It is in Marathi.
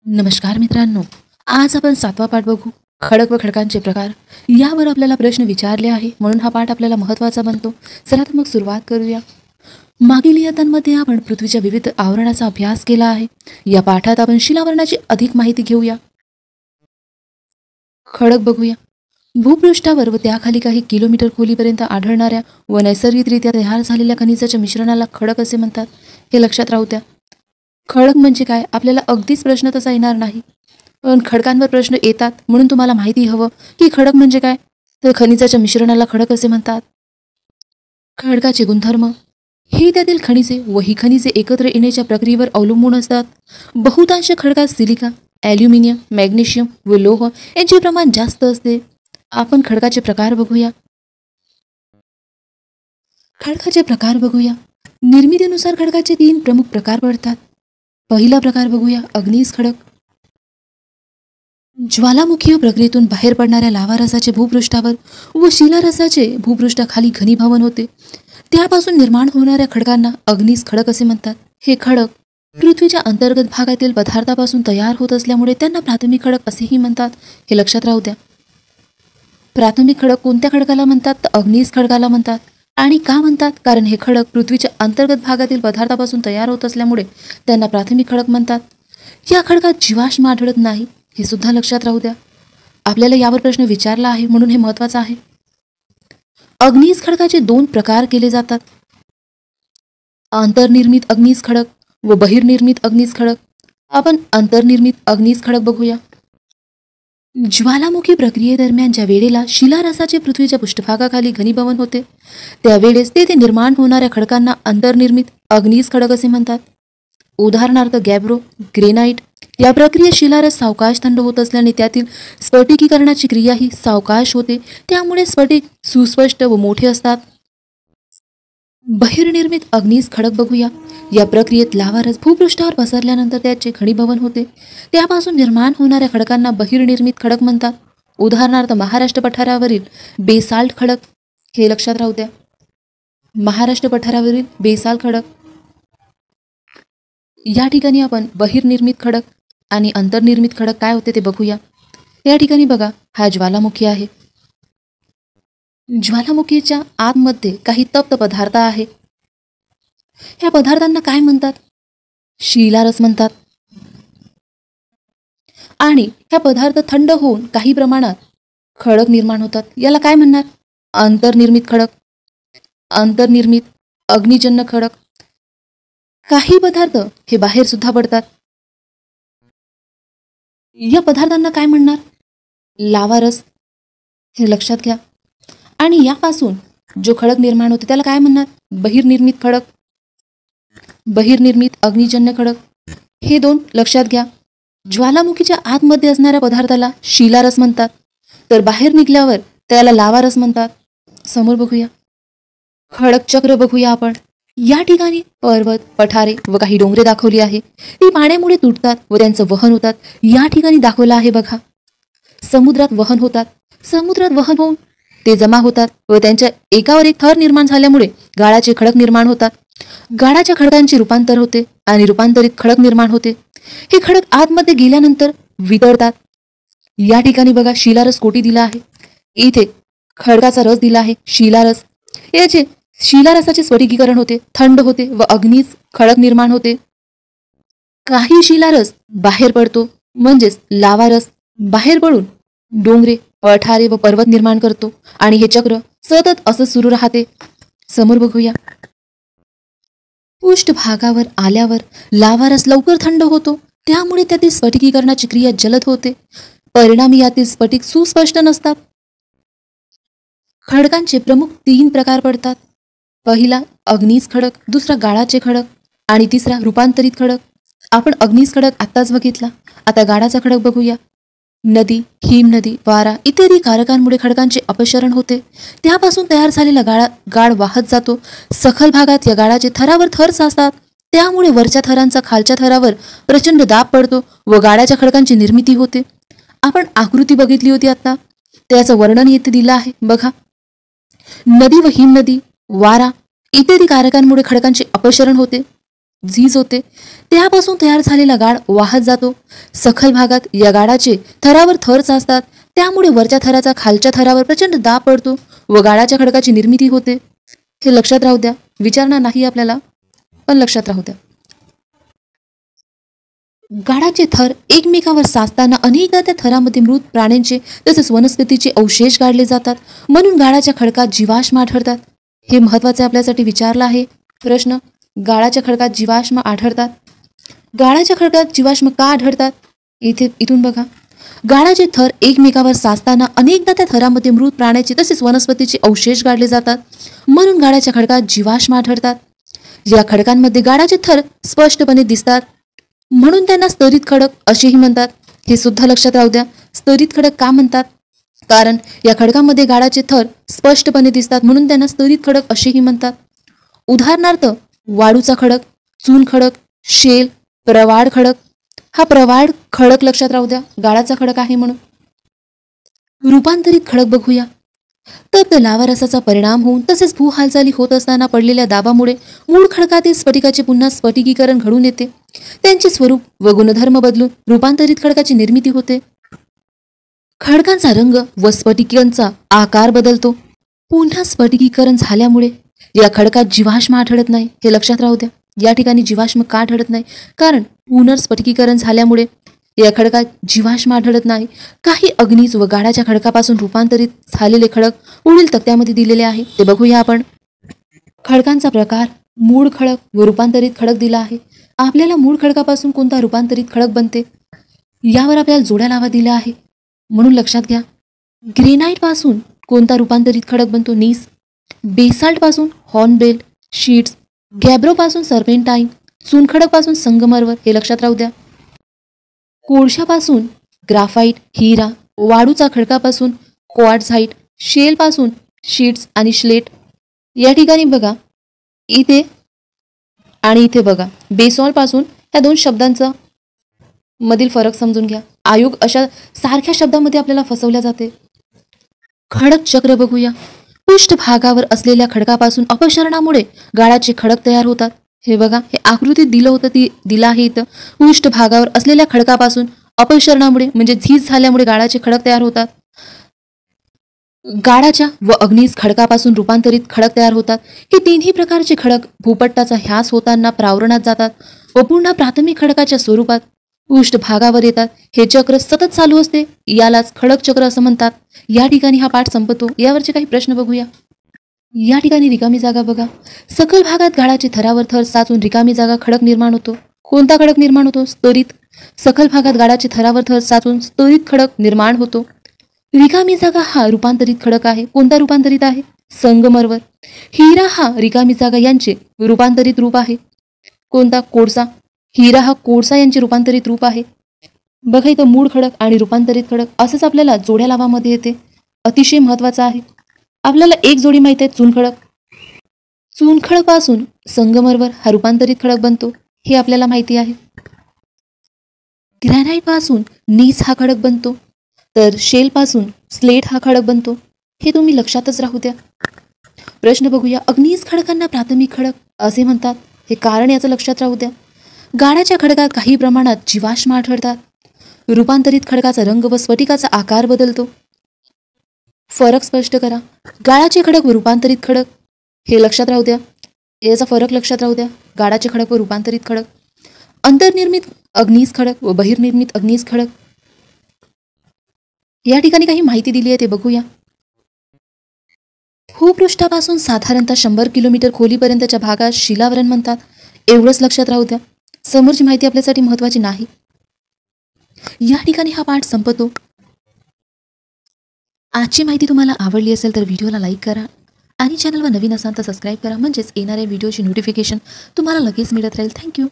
नमस्कार मित्रांनो. आज आपण 7वा पाठ बघू. खडक व खडकांचे प्रकार. यावर आपल्याला प्रश्न विचारले आहे, म्हणून हा पाठ आपल्याला महत्त्वाचा बनतो. चला तर मग सुरुवात करूया. मागील इयत्तांमध्ये आपण पृथ्वीच्या विविध आवरणाचा अभ्यास केला आहे. या पाठात आपण शिलावरणाची अधिक माहिती घेऊया. खडक बघूया. भूपृष्ठावर व त्याखाली काही किलोमीटर खोलीपर्यंत आढळणाऱ्या व नैसर्गिकरित्या तयार झालेल्या खनिजाच्या मिश्रणाला खडक असे म्हणतात. हे लक्षात राहू द्या. खडक म्हणजे काय, आपल्याला अगदीच प्रश्न तसा येणार नाही, पण खडकांवर प्रश्न येतात, म्हणून तुम्हाला माहिती हवं की खडक म्हणजे काय. तर खनिजाच्या मिश्रणाला खडक असे म्हणतात. खडकाचे गुणधर्म. हे त्यातील खनिजे व ही खनिजे एकत्र येण्याच्या प्रक्रियेवर अवलंबून असतात. बहुतांश खडकात सिलिका, ॲल्युमिनियम, मॅग्नेशियम व लोह यांचे प्रमाण जास्त असते. आपण खडकाचे प्रकार बघूया. खडकाचे प्रकार बघूया. निर्मितीनुसार खडकाचे 3 प्रमुख प्रकार पडतात. पहिला प्रकार बघूया, अग्नीज खडक. ज्वालामुखीय प्रक्रियेतून बाहेर पडणाऱ्या लावा रसाचे भूपृष्ठावर व शिलारसाचे भूपृष्ठाखाली घनीभवन होते. त्यापासून निर्माण होणाऱ्या खडकांना अग्नीज खडक असे म्हणतात. हे खडक पृथ्वीच्या अंतर्गत भागातील पदार्थापासून तयार होत असल्यामुळे त्यांना प्राथमिक खडक असेही म्हणतात. हे लक्षात राहू द्या. प्राथमिक खडक कोणत्या खडकाला म्हणतात, तर अग्नीज खडकाला म्हणतात. आणि का म्हणतात, कारण हे खडक पृथ्वीच्या अंतर्गत भागातील पदार्थापासून तयार होत असल्यामुळे त्यांना प्राथमिक खडक म्हणतात. या खडकात जीवाश्म आढळत नाही, हे सुद्धा लक्षात राहू द्या. आपल्याला यावर प्रश्न विचारला आहे, म्हणून हे महत्त्वाचं आहे. अग्नीज खडकाचे 2 प्रकार केले जातात. अंतर्निर्मित अग्नीज खडक व बहिर्निर्मित अग्नीज खडक. आपण अंतर्निर्मित अग्नीज खडक बघूया. ज्वालामुखी प्रक्रियेदरम्यान ज्या वेळेला शिलारसाचे पृथ्वीच्या पृष्ठभागाखाली घनीभवन होते, त्यावेळेस तेथे निर्माण होणाऱ्या खडकांना अंतर्निर्मित अग्नीज खडक असे म्हणतात. उदाहरणार्थ गॅब्रो, ग्रेनाइट. या प्रक्रियेत शिलारस सावकाश थंड होत असल्याने त्यातील स्फटिकीकरणाची क्रिया ही सावकाश होते, त्यामुळे स्फटिक सुस्पष्ट व मोठे असतात. बहिर्निर्मित अग्नीज खडक बघूया. या प्रक्रियेत लावारस भूपृष्ठावर पसरल्यानंतर त्याचे घनीभवन होते. त्यापासून निर्माण होणाऱ्या खडकांना बहिर्निर्मित खडक म्हणतात. उदाहरणार्थ महाराष्ट्र पठारावरील बेसाल्ट खडक. हे लक्षात राहू द्या. महाराष्ट्र पठारावरील बेसाल्ट खडक. या ठिकाणी आपण बहिर्निर्मित खडक आणि अंतर्निर्मित खडक काय होते ते बघूया. या ठिकाणी बघा, हा ज्वालामुखी आहे. ज्वालामुखीच्या आतमध्ये काही तप्त पदार्थ आहे. ह्या पदार्थांना काय म्हणतात, शिलारस म्हणतात. आणि ह्या पदार्थ थंड होऊन काही प्रमाणात खडक निर्माण होतात. याला काय म्हणणार, अंतर्निर्मित खडक. अंतर्निर्मित अग्निजन्य खडक. काही पदार्थ हे बाहेर सुद्धा पडतात. या पदार्थांना काय म्हणणार, लावारस. हे लक्षात घ्या. आणि यापासून जो खडक निर्माण होते त्याला काय म्हणणार, बहिर्निर्मित खडक. बहिर्निर्मित अग्निजन्य खडक. हे 2 लक्षात घ्या. ज्वालामुखीच्या आतमध्ये असणाऱ्या पदार्थाला शिलारस म्हणतात, तर बाहेर निघाल्यावर त्याला लावारस म्हणतात. समोर बघूया. खडक चक्र बघूया आपण. या ठिकाणी पर्वत, पठारे व काही डोंगरे दाखवली आहे. ती पाण्यामुळे तुटतात व त्यांचं वहन होतात. या ठिकाणी दाखवलं आहे बघा. समुद्रात वहन होतात. समुद्रात वहन होऊन ते जमा होतात व त्यांच्या एकावर एक थर निर्माण झाल्यामुळे गाळाचे खडक निर्माण होतात. गाळाच्या खडकांचे रूपांतर होते आणि रूपांतरित खडक निर्माण होते. हे खडक आतमध्ये गेल्यानंतर वितळतात. या ठिकाणी बघा, शिलारस कोटी दिला आहे. इथे खडकाचा रस दिला आहे, शिलारस. याचे शिलारसाचे स्फटिकीकरण होते, थंड होते व अग्नीज खडक निर्माण होते. काही शिलारस बाहेर पडतो, म्हणजेच लावारस बाहेर पडून डोंगरे, पठारे व पर्वत निर्माण करतो. आणि हे चक्र सतत असं सुरू राहते. समोर बघूया. पृष्ठभागावर आल्यावर लावारस लवकर थंड होतो, त्यामुळे त्यातील स्फटिकीकरणाची क्रिया जलद होते. परिणामी यातील स्फटिक सुस्पष्ट नसतात. खडकांचे प्रमुख 3 प्रकार पडतात. पहिला अग्नीज खडक, दुसरा गाळाचे खडक आणि तिसरा रूपांतरित खडक. आपण अग्नीज खडक आत्ताच बघितला. आता गाळाचा खडक बघूया. नदी, हिमनदी, वारा इत्यादी कारकांमुळे खडकांचे अपक्षरण होते. त्यापासून तयार झालेला गाळ वाहत जातो. सखल भागात या गाळाचे थरावर थर साचतात, त्यामुळे वरच्या थरांचा खालच्या थरावर प्रचंड दाब पडतो व गाळाच्या खडकांची निर्मिती होते. आपण आकृती बघितली होती आता, त्याचं वर्णन येथे दिलं आहे बघा. नदी व हिमनदी, वारा इत्यादी कारकांमुळे खडकांचे अपक्षरण होते. झीज होते. त्यापासून तयार झालेला गाळ वाहत जातो. सखल भागात या गाळाचे थरावर थर साचतात. त्यामुळे वरच्या थराचा खालच्या थरावर प्रचंड दाब पडतो व गाळाच्या खडकाची निर्मिती होते. हे लक्षात राहू द्या. विचारणार नाही आपल्याला, पण लक्षात राहू द्या. गाळाचे थर एकमेकावर साचताना अनेकदा त्या थरामध्ये मृत प्राण्यांचे तसेच वनस्पतीचे अवशेष गाडले जातात. म्हणून गाळाच्या खडकात जीवाश्म आढळतात. हे महत्वाचे आपल्यासाठी विचारलं आहे प्रश्न. गाळाच्या खडकात जीवाश्म आढळतात. गाळाच्या खडकात जीवाश्म का आढळतात? इथून बघा. गाळाचे थर एकमेकावर साचताना अनेकदा त्या थरामध्ये मृत प्राण्याचे तसेच वनस्पतीचे अवशेष गाडले जातात. म्हणून गाळाच्या खडकात जीवाश्म आढळतात. या खडकांमध्ये गाळाचे थर स्पष्टपणे दिसतात म्हणून त्यांना स्तरित खडक असेही म्हणतात. हे सुद्धा लक्षात राहू द्या. स्तरित खडक का म्हणतात? कारण या खडकामध्ये गाळाचे थर स्पष्टपणे दिसतात म्हणून त्यांना स्तरित खडक असेही म्हणतात. उदाहरणार्थ वाळूचा खडक, चून खडक, शेल, प्रवाळ खडक. हा प्रवाळ खडक लक्षात राहू द्या, गाळाचा खडक आहे म्हणून. रूपांतरित खडक बघूया. तप्त लावा रसाचा परिणाम होऊन तसेच भू हालचाली होत असताना पडलेल्या दाबामुळे मूळ खडकातील स्फटिकाचे पुन्हा स्फटिकीकरण घडून येते. त्यांचे स्वरूप व गुणधर्म बदलून रूपांतरित खडकाची निर्मिती होते. खडकांचा रंग व स्फटिकांचा आकार बदलतो. पुन्हा स्फटिकीकरण झाल्यामुळे या खडकात जीवाश्म आढळत नाही. हे लक्षात राहू द्या. या ठिकाणी जीवाश्म का आढळत नाही? कारण पुनर्स्फटिकीकरण झाल्यामुळे या खडकात जीवाश्म आढळत नाही. काही अग्नीज व गाळाच्या खडकापासून रूपांतरित झालेले खडक पुढील तक्त्यामध्ये दिलेले आहे, ते बघूया आपण. खडकांचा प्रकार, मूळ खडक व रूपांतरित खडक दिला आहे. आपल्याला मूळ खडकापासून कोणता रूपांतरित खडक बनते यावर आपल्याला जोड्या लावा दिल्या आहे, म्हणून लक्षात घ्या. ग्रेनाइट पासून कोणता रूपांतरित खडक बनतो? नीस. बेसाल्ट पासून हॉर्नबेल, शीट्स. गॅब्रो पासून सर्पेंटाईन. चुनखडक पासून संगमरवर. हे लक्षात राहू द्या. कोळशापासून ग्राफाईट, हिरा. वाळूचा खडकापासून क्वार्ट्झाईट. शेल पासून शीट्स आणि स्लेट. या ठिकाणी बघा इथे आणि इथे बघा बेसॉल्ट पासून या दोन शब्दांचा मधील फरक समजून घ्या. आयोग अशा सारख्या शब्दामध्ये आपल्याला फसवल्या जाते. खडक चक्र बघूया. पृष्ठभागावर असलेल्या खडकापासून अपक्षरणामुळे गाळाचे खडक तयार होतात. हे बघा, हे आकृतीत दिलं होतं, ती दिलं आहे इथं. पृष्ठभागावर असलेल्या खडकापासून अपक्षरणामुळे म्हणजे झीज झाल्यामुळे गाळाचे खडक तयार होतात. गाळाच्या व अग्नीज खडकापासून रूपांतरित खडक तयार होतात. हे तिन्ही प्रकारचे खडक भूपट्टाचा ह्यास होताना प्रावरणात जातात व पुन्हा प्राथमिक खडकाच्या स्वरूपात पृष्ठभागावर येतात. हे चक्र सतत चालू असते, यालाच खडक चक्र असं म्हणतात. या ठिकाणी हा पाठ संपतो. यावरचे काही प्रश्न बघूया. या ठिकाणी रिकामी जागा बघा. सखल भागात गाळाचे थरावर थर साचून रिकामी जागा खडक निर्माण होतो. कोणता खडक निर्माण होतो? स्तरित. सखल भागात गाळाचे थरावर थर साचून स्तरित खडक निर्माण होतो. रिकामी जागा हा रूपांतरित खडक आहे. कोणता रूपांतरित आहे? संगमरवर. हिरा हा रिकामी जागा यांचे रूपांतरित रूप आहे. कोणता? कोळसा. हिरा हा कोळसा यांचे रूपांतरित रूप आहे. बघा इथं मूळ खडक आणि रूपांतरित खडक असंच आपल्याला जोड्या लावामध्ये येते. अतिशय महत्वाचं आहे. आपल्याला एक जोडी माहित आहे, चुनखडक. चुनखडक पासून संगमरवर हा रूपांतरित खडक बनतो, हे आपल्याला माहिती आहे. ग्रॅनाइट पासून नीस हा खडक बनतो, तर शेल पासून स्लेट हा खडक बनतो. हे तुम्ही लक्षातच राहू द्या. प्रश्न बघूया. अग्नीज खडकांना प्राथमिक खडक असे म्हणतात. हे कारण याचं लक्षात राहू द्या. गाळाच्या खडकात काही प्रमाणात जीवाश्म आढळतात. रूपांतरित खडकाचा रंग व स्फटिकाचा आकार बदलतो. फरक स्पष्ट करा. गाळाचे खडक व रूपांतरित खडक हे लक्षात राहू द्या. याचा फरक लक्षात राहू द्या. गाळाचे खडक व रूपांतरित खडक. अंतर्निर्मित अग्नीज खडक व बहिर्निर्मित अग्नीज खडक. या ठिकाणी काही माहिती दिली आहे, ते बघूया. भूपृष्ठापासून साधारणतः 100 किलोमीटर खोलीपर्यंतच्या भागात शिलावरण म्हणतात. एवढंच लक्षात राहू द्या. समोरची माहिती आपल्यासाठी महत्वाची नाही. या ठिकाणी हा पाठ संपतो. आजची माहिती तुम्हाला आवडली असेल तर व्हिडिओला लाईक करा आणि चॅनलवर नवीन असाल तर सबस्क्राईब करा, म्हणजेच येणाऱ्या व्हिडिओची नोटिफिकेशन तुम्हाला लगेच मिळत राहील. थँक्यू.